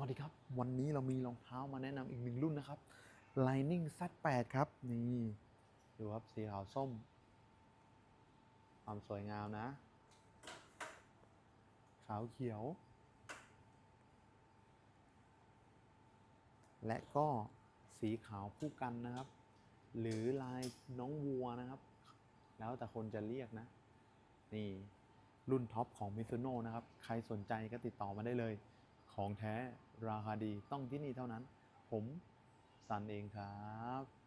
วัสดีครับวันนี้เรามีรองเท้ามาแนะนำอีกหนึ่งรุ่นนะครับ Lightning Z8 ครับนี่ดูครับสีขาวส้มความสวยงามนะขาวเขียวและก็สีขาวคู่กันนะครับหรือลายน้องวัวนะครับแล้วแต่คนจะเรียกนะนี่รุ่นท็อปของ Mizuno นะครับใครสนใจก็ติดต่อมาได้เลยของแท้ราคาดีต้องที่นี่เท่านั้นผมซันเองครับ